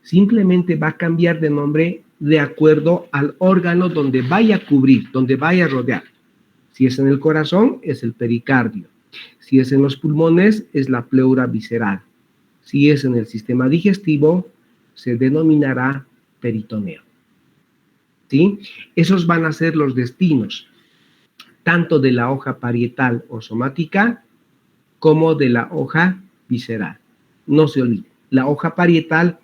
Speaker 3: Simplemente va a cambiar de nombre de acuerdo al órgano donde vaya a cubrir, donde vaya a rodear. Si es en el corazón, es el pericardio. Si es en los pulmones, es la pleura visceral. Si es en el sistema digestivo, se denominará peritoneo, ¿sí? Esos van a ser los destinos, tanto de la hoja parietal o somática, como de la hoja visceral. No se olvide, la hoja parietal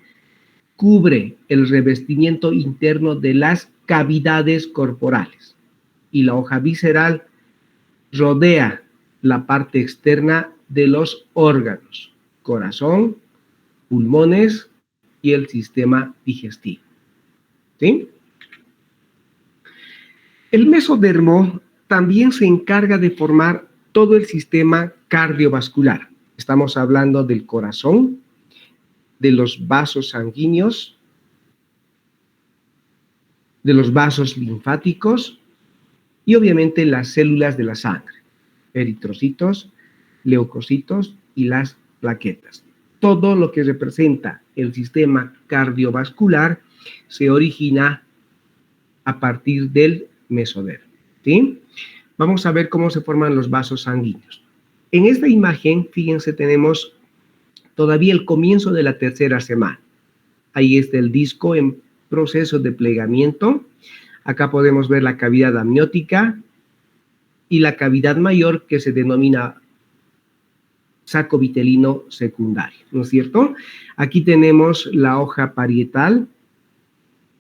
Speaker 3: cubre el revestimiento interno de las cavidades corporales y la hoja visceral rodea la parte externa de los órganos, corazón, pulmones y el sistema digestivo, ¿sí? El mesodermo también se encarga de formar todo el sistema cardiovascular. Estamos hablando del corazón, de los vasos sanguíneos, de los vasos linfáticos y obviamente las células de la sangre, eritrocitos, leucocitos y las plaquetas. Todo lo que representa el sistema cardiovascular se origina a partir del mesodermo, ¿sí? Vamos a ver cómo se forman los vasos sanguíneos. En esta imagen, fíjense, tenemos todavía el comienzo de la tercera semana. Ahí está el disco en proceso de plegamiento. Acá podemos ver la cavidad amniótica y la cavidad mayor que se denomina saco vitelino secundario, ¿no es cierto? Aquí tenemos la hoja parietal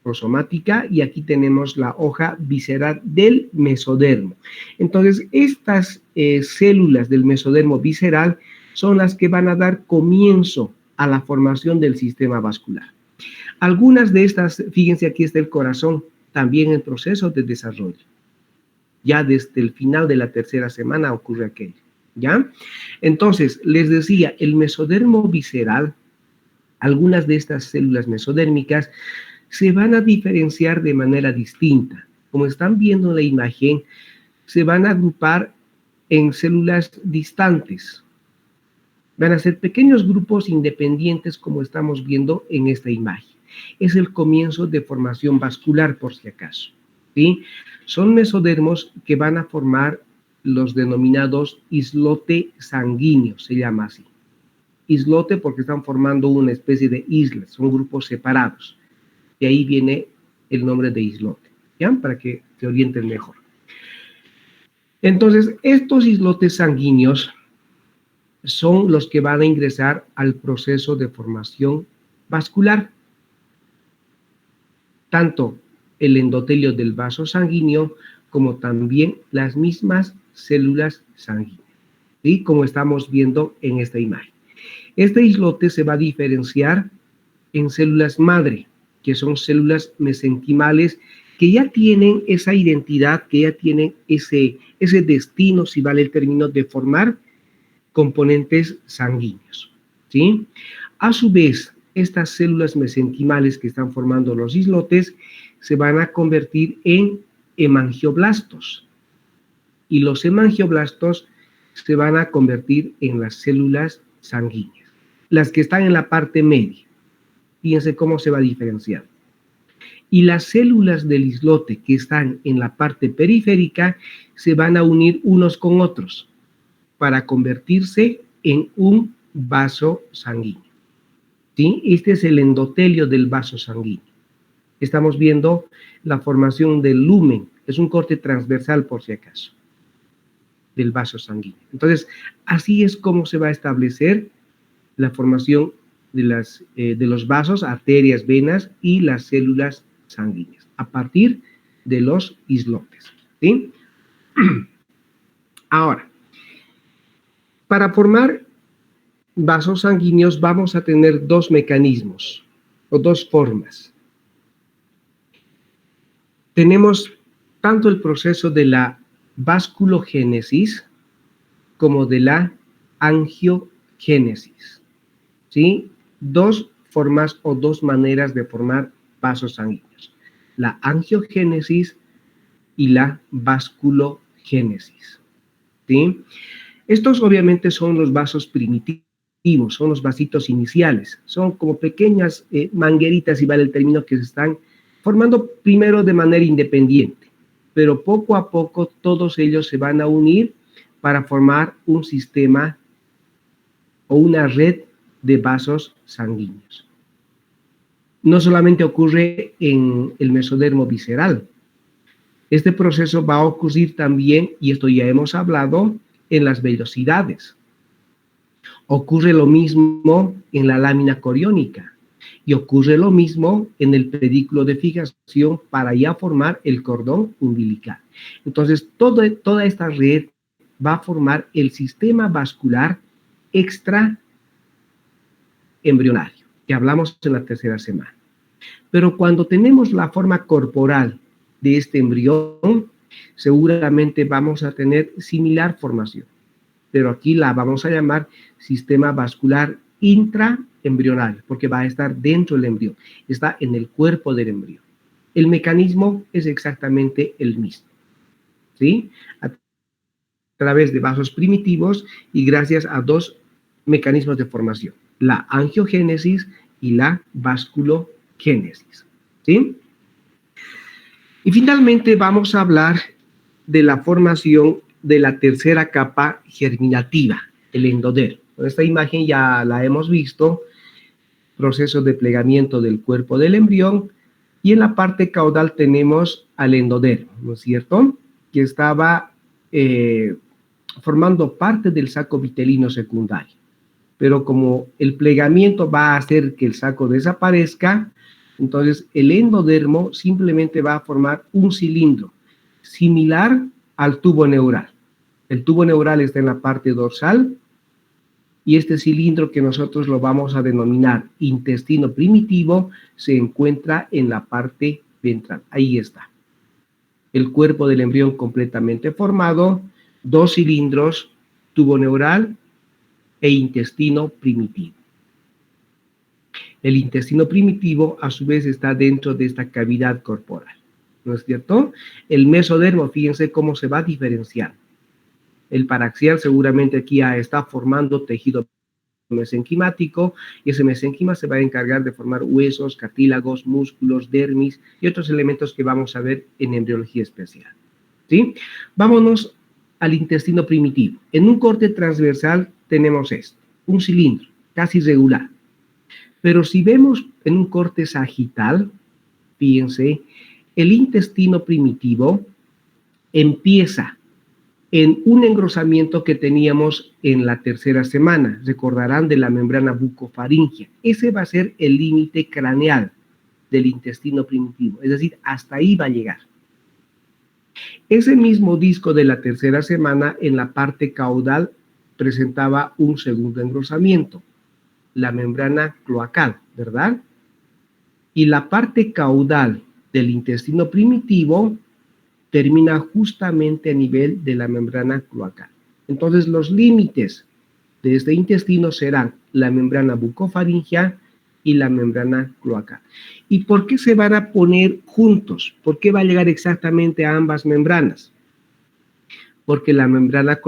Speaker 3: o somática y aquí tenemos la hoja visceral del mesodermo. Entonces, estas células del mesodermo visceral son las que van a dar comienzo a la formación del sistema vascular. Algunas de estas, fíjense, aquí está el corazón, también en proceso de desarrollo. Ya desde el final de la tercera semana ocurre aquello, ¿ya? Entonces, les decía, el mesodermo visceral, algunas de estas células mesodérmicas se van a diferenciar de manera distinta. Como están viendo en la imagen, se van a agrupar en células distantes. Van a ser pequeños grupos independientes como estamos viendo en esta imagen. Es el comienzo de formación vascular, por si acaso, ¿sí? Son mesodermos que van a formar los denominados islote sanguíneos, se llama así. Islote porque están formando una especie de islas, son grupos separados. De ahí viene el nombre de islote, ¿ya? Para que te orienten mejor. Entonces, estos islotes sanguíneos son los que van a ingresar al proceso de formación vascular. Tanto el endotelio del vaso sanguíneo como también las mismas células sanguíneas, ¿sí? Como estamos viendo en esta imagen. Este islote se va a diferenciar en células madre, que son células mesenquimales que ya tienen esa identidad, que ya tienen ese destino, si vale el término, de formar componentes sanguíneos, ¿sí? A su vez, estas células mesenquimales que están formando los islotes se van a convertir en hemangioblastos, y los hemangioblastos se van a convertir en las células sanguíneas, las que están en la parte media. Fíjense cómo se va a diferenciar. Y las células del islote que están en la parte periférica se van a unir unos con otros para convertirse en un vaso sanguíneo, ¿sí? Este es el endotelio del vaso sanguíneo. Estamos viendo la formación del lumen, es un corte transversal por si acaso, del vaso sanguíneo. Entonces, así es como se va a establecer la formación de los vasos, arterias, venas y las células sanguíneas, a partir de los islotes, ¿sí? Ahora, para formar vasos sanguíneos vamos a tener dos mecanismos o dos formas. Tenemos tanto el proceso de la vasculogénesis como de la angiogénesis, ¿sí? Dos formas o dos maneras de formar vasos sanguíneos, la angiogénesis y la vasculogénesis, ¿sí? Estos obviamente son los vasos primitivos, son los vasitos iniciales, son como pequeñas mangueritas, si vale el término, que se están formando primero de manera independiente, pero poco a poco todos ellos se van a unir para formar un sistema o una red de vasos sanguíneos. No solamente ocurre en el mesodermo visceral, este proceso va a ocurrir también, y esto ya hemos hablado, en las vellosidades. Ocurre lo mismo en la lámina coriónica y ocurre lo mismo en el pedículo de fijación para ya formar el cordón umbilical. Entonces, toda esta red va a formar el sistema vascular extraembrionario, que hablamos en la tercera semana. Pero cuando tenemos la forma corporal de este embrión, seguramente vamos a tener similar formación, pero aquí la vamos a llamar sistema vascular intraembrional, porque va a estar dentro del embrión, está en el cuerpo del embrión. El mecanismo es exactamente el mismo, ¿sí? A través de vasos primitivos y gracias a dos mecanismos de formación, la angiogénesis y la vasculogénesis, ¿sí? Y finalmente vamos a hablar de la formación de la tercera capa germinativa, el endodermo. Esta imagen ya la hemos visto, proceso de plegamiento del cuerpo del embrión, y en la parte caudal tenemos al endodermo, ¿no es cierto?, que estaba formando parte del saco vitelino secundario. Pero como el plegamiento va a hacer que el saco desaparezca, entonces el endodermo simplemente va a formar un cilindro similar al tubo neural. El tubo neural está en la parte dorsal y este cilindro, que nosotros lo vamos a denominar intestino primitivo, se encuentra en la parte ventral. Ahí está. El cuerpo del embrión completamente formado, dos cilindros, tubo neural e intestino primitivo. El intestino primitivo, a su vez, está dentro de esta cavidad corporal, ¿no es cierto? El mesodermo, fíjense cómo se va a diferenciar. El paraxial seguramente aquí ya está formando tejido mesenquimático, y ese mesenquima se va a encargar de formar huesos, cartílagos, músculos, dermis y otros elementos que vamos a ver en embriología especial, ¿sí? Vámonos al intestino primitivo. En un corte transversal tenemos esto, un cilindro, casi regular. Pero si vemos en un corte sagital, fíjense, el intestino primitivo empieza en un engrosamiento que teníamos en la tercera semana, recordarán, de la membrana bucofaringea. Ese va a ser el límite craneal del intestino primitivo, es decir, hasta ahí va a llegar. Ese mismo disco de la tercera semana, en la parte caudal, presentaba un segundo engrosamiento, la membrana cloacal, ¿verdad? Y la parte caudal del intestino primitivo termina justamente a nivel de la membrana cloacal. Entonces, los límites de este intestino serán la membrana bucofaringea y la membrana cloacal. ¿Y por qué se van a poner juntos? ¿Por qué va a llegar exactamente a ambas membranas? Porque la membrana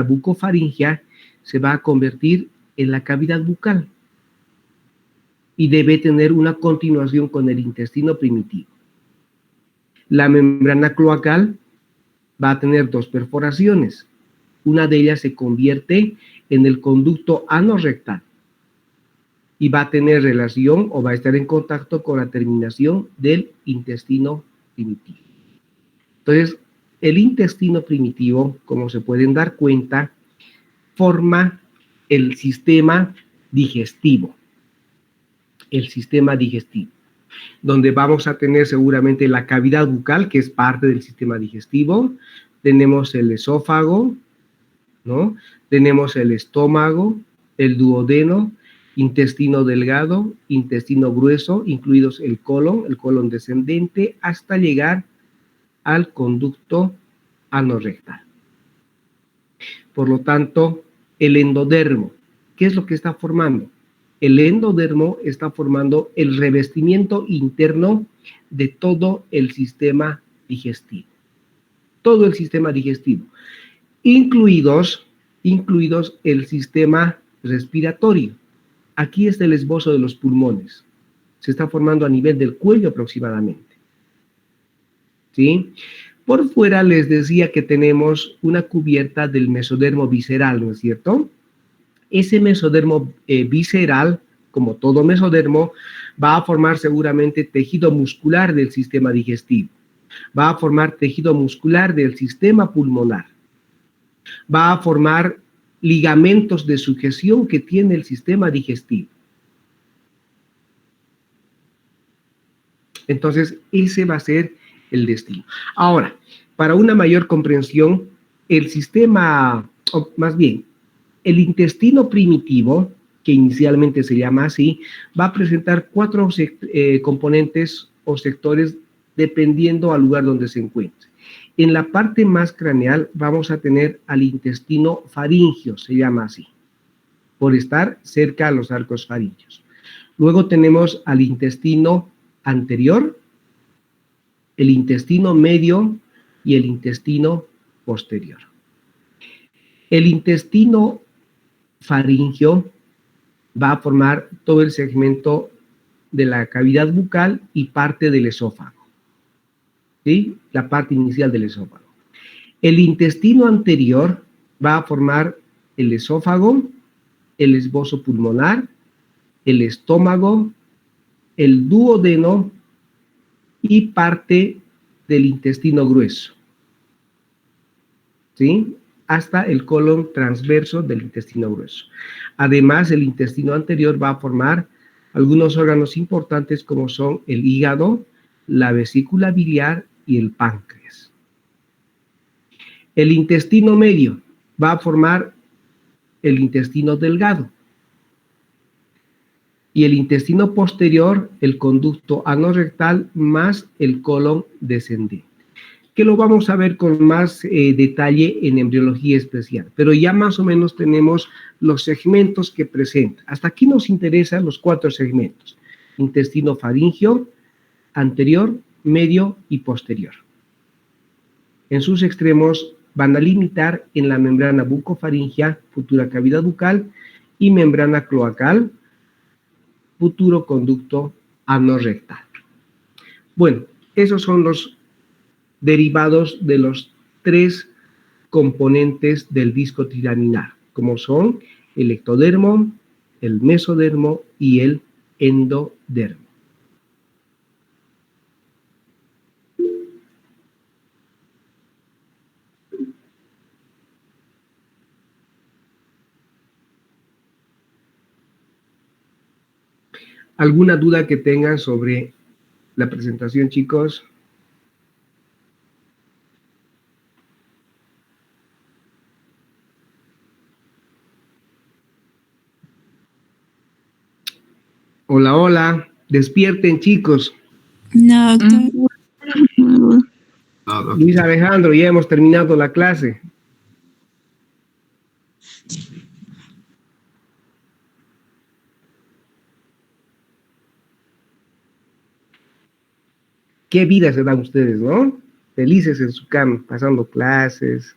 Speaker 3: bucofaringea se va a convertir en la cavidad bucal y debe tener una continuación con el intestino primitivo. La membrana cloacal va a tener dos perforaciones. Una de ellas se convierte en el conducto anorrectal y va a tener relación o va a estar en contacto con la terminación del intestino primitivo. Entonces, el intestino primitivo, como se pueden dar cuenta, forma el sistema digestivo. El sistema digestivo, donde vamos a tener seguramente la cavidad bucal, que es parte del sistema digestivo. Tenemos el esófago, ¿no? Tenemos el estómago, el duodeno, intestino delgado, intestino grueso, incluidos el colon descendente, hasta llegar al conducto anorrectal. Por lo tanto, el endodermo, ¿qué es lo que está formando? El endodermo está formando el revestimiento interno de todo el sistema digestivo. Todo el sistema digestivo, incluidos el sistema respiratorio. Aquí está el esbozo de los pulmones. Se está formando a nivel del cuello aproximadamente. ¿Sí? Por fuera les decía que tenemos una cubierta del mesodermo visceral, ¿no es cierto? Ese mesodermo visceral, como todo mesodermo, va a formar seguramente tejido muscular del sistema digestivo. Va a formar tejido muscular del sistema pulmonar. Va a formar ligamentos de sujeción que tiene el sistema digestivo. Entonces, ese va a ser el destino. Ahora, para una mayor comprensión, el sistema, o más bien, el intestino primitivo, que inicialmente se llama así, va a presentar 4 componentes o sectores dependiendo al lugar donde se encuentre. En la parte más craneal vamos a tener al intestino faríngeo, se llama así, por estar cerca a los arcos faringeos. Luego tenemos al intestino anterior, el intestino medio y el intestino posterior. El intestino faríngeo va a formar todo el segmento de la cavidad bucal y parte del esófago, ¿sí? La parte inicial del esófago. El intestino anterior va a formar el esófago, el esbozo pulmonar, el estómago, el duodeno y parte del intestino grueso, ¿sí? Hasta el colon transverso del intestino grueso. Además, el intestino anterior va a formar algunos órganos importantes como son el hígado, la vesícula biliar y el páncreas. El intestino medio va a formar el intestino delgado. Y el intestino posterior, el conducto anorrectal más el colon descendente, que lo vamos a ver con más detalle en embriología especial, pero ya más o menos tenemos los segmentos que presenta. Hasta aquí nos interesan los 4 segmentos: intestino faríngeo, anterior, medio y posterior. En sus extremos van a limitar en la membrana bucofaringea, futura cavidad bucal, y membrana cloacal, futuro conducto anorrectal. Bueno, esos son los derivados de los 3 componentes del disco trilaminar, como son el ectodermo, el mesodermo y el endodermo. ¿Alguna duda que tengan sobre la presentación, chicos? Hola, hola. Despierten, chicos.
Speaker 4: No, doctor.
Speaker 3: Luis Alejandro, ya hemos terminado la clase. Qué vida se dan ustedes, ¿no? Felices en su cama, pasando clases,